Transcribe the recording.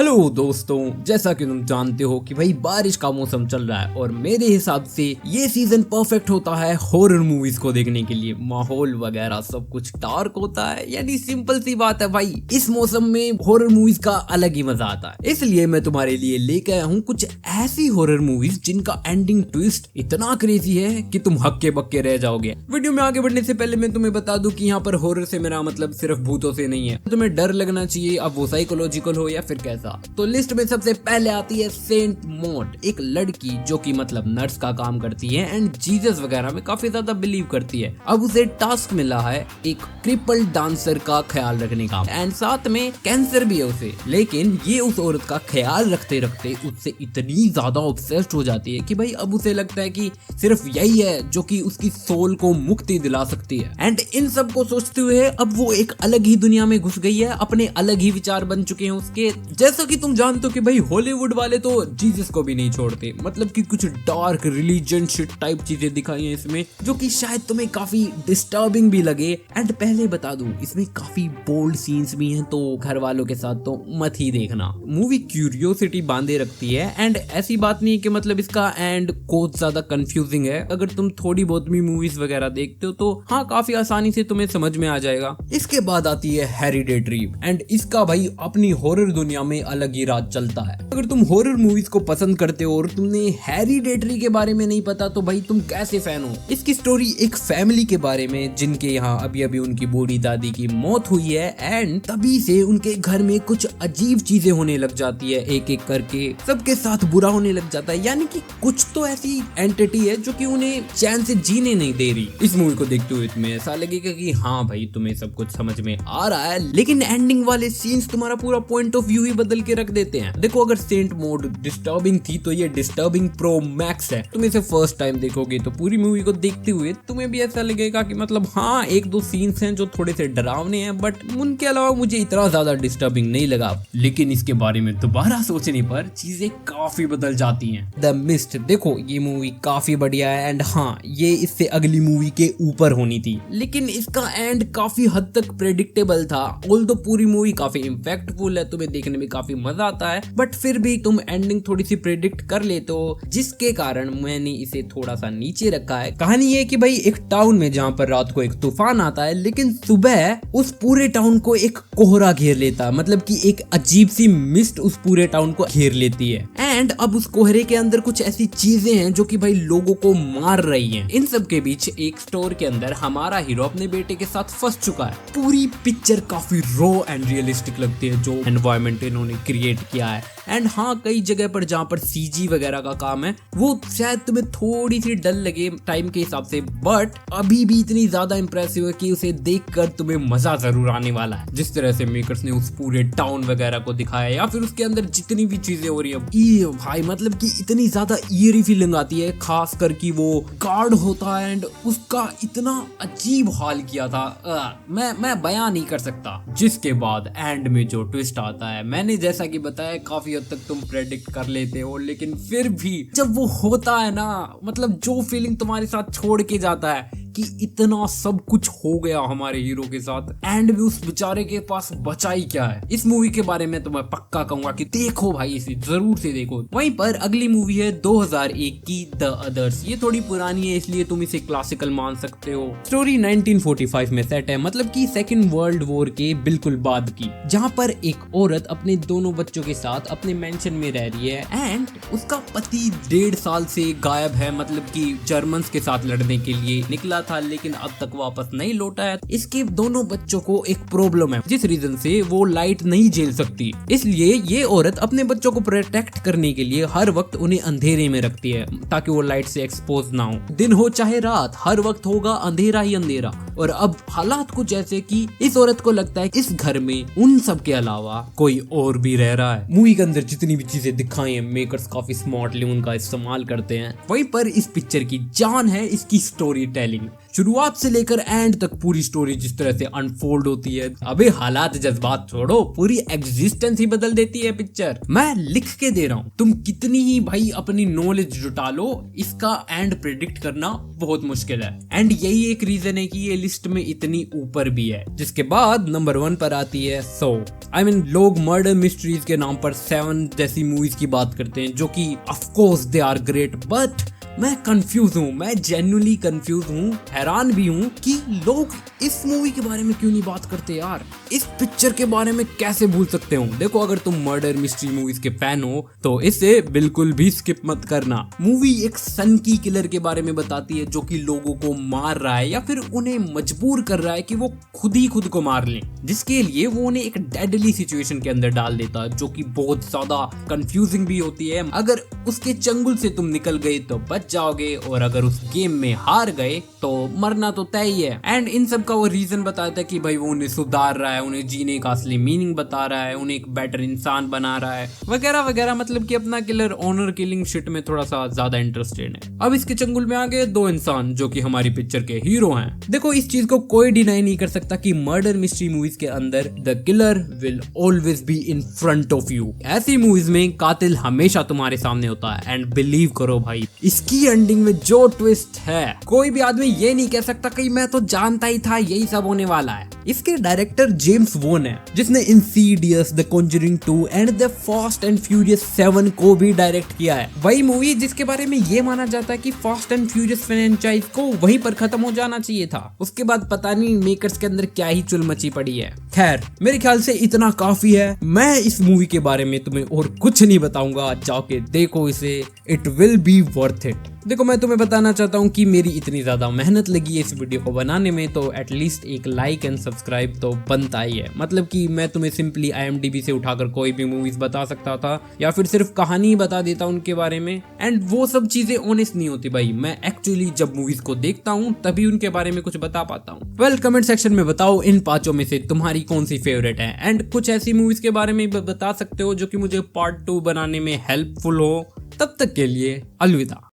Hello दोस्तों, जैसा कि तुम जानते हो कि भाई बारिश का मौसम चल रहा है और मेरे हिसाब से ये सीजन परफेक्ट होता है हॉरर मूवीज को देखने के लिए। माहौल वगैरह सब कुछ डार्क होता है, यानी सिंपल सी बात है भाई, इस मौसम में हॉरर मूवीज का अलग ही मजा आता है। इसलिए मैं तुम्हारे लिए लेके आया हूँ कुछ ऐसी हॉरर मूवीज जिनका एंडिंग ट्विस्ट इतना क्रेजी है कि तुम हक्के बक्के रह जाओगे। वीडियो में आगे बढ़ने से पहले मैं तुम्हें बता दूं कि यहाँ पर हॉरर से मेरा मतलब सिर्फ भूतों से नहीं है। तुम्हें डर लगना चाहिए, अब वो साइकोलॉजिकल हो या फिर कैसा। तो लिस्ट में सबसे पहले आती है सेंट मॉड, एक लड़की जो कि मतलब नर्स का काम करती है एंड जीसस वगैरह में काफी ज्यादा बिलीव करती है। अब उसे टास्क मिला है एक क्रिपल्ड डांसर का ख्याल रखने का एंड साथ में कैंसर भी है उसे। लेकिन ये उस औरत का ख्याल रखते रखते उससे इतनी ज्यादा ऑब्सेस्ड हो जाती है कि भाई अब उसे लगता है कि सिर्फ यही है जो कि उसकी सोल को मुक्ति दिला सकती है। एंड इन सब को सोचते हुए अब वो एक अलग ही दुनिया में घुस गई है, अपने अलग ही विचार बन चुके हैं उसके। जैसा कि तुम जानते हो कि भाई हॉलीवुड वाले तो जीसस को भी नहीं छोड़ते, मतलब कि कुछ डार्क रिलीजन शिट टाइप चीजें दिखाई हैं इसमें, जो कि शायद तुम्हें काफी डिस्टर्बिंग भी लगे। एंड पहले बता दूं, इसमें काफी बोल्ड सीन्स भी हैं, तो घर वालों के साथ तो मत ही देखना। मूवी क्यूरियोसिटी बांधे रखती है एंड ऐसी बात नहीं है कि मतलब इसका एंड कोड ज्यादा कंफ्यूजिंग है। अगर तुम थोड़ी बहुत भी मूवीज वगैरह देखते हो तो हाँ, काफी आसानी से तुम्हें समझ में आ जाएगा। इसके बाद आती है हेरिडेटरी एंड इसका भाई अपनी हॉरर दुनिया में अलग ही राज चलता है। अगर तुम हॉरर मूवीज को पसंद करते हो और तुमने हेरिडेटरी के बारे में नहीं पता तो भाई तुम कैसे फैन हो। इसकी स्टोरी एक फैमिली के बारे में जिनके यहाँ अभी अभी उनकी बूढ़ी दादी की मौत हुई है एंड तभी से उनके घर में कुछ अजीब चीजें होने लग जाती है, एक एक करके सबके साथ बुरा होने लग जाता है। यानी कि कुछ तो ऐसी एंटिटी है जो कि उन्हें चैन से जीने नहीं दे रही। इस मूवी को देखते हुए तुम्हें ऐसा लगेगा कि हाँ भाई तुम्हें सब कुछ समझ में आ रहा है, लेकिन एंडिंग वाले सीन्स तुम्हारा पूरा पॉइंट ऑफ व्यू ही बदल के रख देते हैं। देखो, अगर सेंट मोड डिस्टर्बिंग थी तो ये डिस्टर्बिंग प्रो मैक्स है। तुम इसे फर्स्ट टाइम देखोगे तो पूरी मूवी को देखते हुए तुम्हें भी ऐसा लगेगा कि मतलब हाँ, एक दो सीन्स हैं जो थोड़े से डरावने हैं, बट उनके अलावा मुझे इतना ज्यादा डिस्टर्बिंग नहीं लगा। लेकिन इसके बारे में दोबारा सोचने पर चीजें काफी बदल जाती हैं। द मिस्ट, देखो ये मूवी काफी बढ़िया है एंड हाँ, ये इससे अगली मूवी के ऊपर होनी थी, लेकिन इसका एंड काफी हद तक प्रेडिक्टेबल था। ऑल्दो पूरी मूवी काफी इम्पैक्टफुल है, तुम्हें देखने में काफी मजा आता है, बट फिर भी तुम एंडिंग थोड़ी सी प्रेडिक्ट कर लेते हो, जिसके कारण मैंने इसे थोड़ा सा नीचे रखा है। कहानी ये कि भाई एक टाउन में जहाँ पर रात को एक तूफान आता है, लेकिन सुबह उस पूरे टाउन को एक कोहरा घेर लेता है, मतलब कि एक अजीब सी मिस्ट उस पूरे टाउन को घेर लेती है। एंड अब उस कोहरे के अंदर कुछ ऐसी चीजें हैं जो कि भाई लोगों को मार रही हैं। इन सब के बीच एक स्टोर के अंदर हमारा हीरो अपने बेटे के साथ फंस चुका है। पूरी पिक्चर काफी रॉ एंड रियलिस्टिक लगती है, जो एनवायरनमेंट इन्होंने क्रिएट किया है। एंड हाँ, कई जगह पर जहाँ पर सीजी वगैरह का काम है वो शायद तुम्हें थोड़ी सी डल लगे टाइम के हिसाब से, बट अभी भी इतनी ज्यादा इंप्रेसिव है कि उसे देखकर तुम्हें मजा जरूर आने वाला है। जिस तरह से मेकर्स ने उस पूरे टाउन वगैरह को दिखाया या फिर उसके अंदर जितनी भी चीजें हो रही है, ये भाई मतलब कि इतनी ज्यादा ईयरी फीलिंग आती है। खास कर कि वो गार्ड होता है एंड उसका इतना अजीब हाल किया था, मैं बयान नहीं कर सकता। जिसके बाद एंड में जो ट्विस्ट आता है, मैंने जैसा कि बताया काफी तक तुम प्रेडिक्ट कर लेते हो, लेकिन फिर भी जब वो होता है ना, मतलब जो फीलिंग तुम्हारे साथ छोड़ के जाता है कि इतना सब कुछ हो गया हमारे हीरो के साथ एंड भी उस बेचारे के पास बचा ही क्या है। इस मूवी के बारे में तो मैं पक्का कहूंगा कि देखो भाई, इसे जरूर से देखो। वहीं पर अगली मूवी है 2001 की द अदर्स। ये थोड़ी पुरानी है इसलिए तुम इसे क्लासिकल मान सकते हो। स्टोरी 1945 में सेट है, मतलब कि सेकेंड वर्ल्ड वॉर के बिल्कुल बाद की, जहाँ पर एक औरत अपने दोनों बच्चों के साथ अपने मेंशन में रह रही है एंड उसका पति 1.5 साल से गायब है, मतलब कि जर्मन्स के साथ लड़ने के लिए निकला था, लेकिन अब तक वापस नहीं लौटा है। इसके दोनों बच्चों को एक प्रॉब्लम है, जिस रीजन से वो लाइट नहीं झेल सकती। इसलिए ये औरत अपने बच्चों को प्रोटेक्ट करने के लिए हर वक्त उन्हें अंधेरे में रखती है ताकि वो लाइट से एक्सपोज ना हो। दिन हो चाहे रात, हर वक्त होगा अंधेरा ही अंधेरा। और अब हालात कुछ ऐसे कि इस औरत को लगता है इस घर में उन सब के अलावा कोई और भी रह रहा है। मूवी के अंदर जितनी भी चीजें दिखाई हैं, मेकर्स काफी स्मार्टली उनका इस्तेमाल करते हैं। वहीं पर इस पिक्चर की जान है इसकी स्टोरी टेलिंग। शुरुआत से लेकर एंड तक पूरी स्टोरी जिस तरह से अनफोल्ड होती है, अबे हालात जज्बात छोड़ो, पूरी एग्जिस्टेंस ही बदल देती है पिक्चर। मैं लिख के दे रहा हूँ, तुम कितनी ही भाई अपनी नॉलेज जुटा लो, इसका एंड प्रेडिक्ट करना बहुत मुश्किल है। एंड यही एक रीजन है कि ये लिस्ट में इतनी ऊपर भी है। जिसके बाद नंबर 1 पर आती है सो। लोग मर्डर मिस्ट्रीज के नाम पर 7 जैसी मूवीज की बात करते हैं, जो कि of course they are great, but मैं कंफ्यूज हूँ, मैं जेन्युइनली कंफ्यूज हूँ, हैरान भी हूँ कि लोग इस मूवी के बारे में क्यों नहीं बात करते यार। इस पिक्चर के बारे में कैसे भूल सकते हो। देखो, अगर तुम मर्डर मिस्ट्री मूवीज के फैन हो तो इसे बिल्कुल भी स्किप मत करना। मूवी एक सनकी किलर के बारे में बताती है जो कि लोगों को मार रहा है या फिर उन्हें मजबूर कर रहा है कि वो खुद ही खुद को मार लें, जिसके लिए वो उन्हें एक डेडली सिचुएशन के अंदर डाल देता है, जो कि बहुत ज्यादा कंफ्यूजिंग भी होती है। अगर उसके चंगुल से तुम निकल गए तो बच जाओगे, और अगर उस गेम में हार गए तो मरना तो तय ही है। एंड इन सब का वो रीजन बताता है कि भाई वो उन्हें सुधार रहा है, उन्हें जीने का असली मीनिंग बता रहा है, उन्हें एक बेटर इंसान बना रहा है, वगैरह वगैरह। मतलब कि अपना किलर ऑनर किलिंग शिट में थोड़ा सा ज्यादा इंटरेस्टेड है। अब इसके चंगुल में आ गए 2 इंसान जो कि हमारी पिक्चर के हीरो हैं। देखो, इस चीज को कोई डिनाई नहीं कर सकता कि मर्डर मिस्ट्री मूवीज के अंदर the killer will always be in front of you. ऐसी मूवीज में कातिल हमेशा तुम्हारे सामने होता है। एंड बिलीव करो भाई, इसकी एंडिंग में जो ट्विस्ट है, कोई भी आदमी ये नहीं कह सकता कि मैं तो जानता ही था यही सब होने वाला है। इसके डायरेक्टर जेम्स वॉन है, जिसने Insidious, the Conjuring 2 and the fast and furious 7 को भी डायरेक्ट किया है। वही मूवी जिसके बारे में ये माना जाता है कि फास्ट एंड फ्यूरियस फ्रेंचाइज को वहीं पर खत्म हो जाना चाहिए था। उसके बाद पता नहीं मेकर्स के अंदर क्या ही चुल मची पड़ी है। खैर, मेरे ख्याल से इतना काफी है। मैं इस मूवी के बारे में तुम्हें और कुछ नहीं बताऊंगा, जाके देखो इसे, it will be worth it. देखो, मैं तुम्हें बताना चाहता हूँ कि मेरी इतनी ज्यादा मेहनत लगी है इस वीडियो को बनाने में, तो एटलीस्ट एक लाइक एंड सब्सक्राइब तो बनता ही है। मतलब कि मैं तुम्हें सिंपली IMDb से उठाकर कोई भी मूवीज बता सकता था या फिर सिर्फ कहानी बता देता उनके बारे में, एंड वो सब चीजें ऑनेस्ट नहीं होती भाई। मैं एक्चुअली जब मूवीज को देखता हूँ तभी उनके बारे में कुछ बता पाता हूँ। वेल, कमेंट सेक्शन में बताओ इन 5 में से तुम्हारी कौन सी फेवरेट है, एंड कुछ ऐसी मूवीज के बारे में बता सकते हो जो कि मुझे पार्ट 2 बनाने में हेल्पफुल हो। तब तक के लिए अलविदा।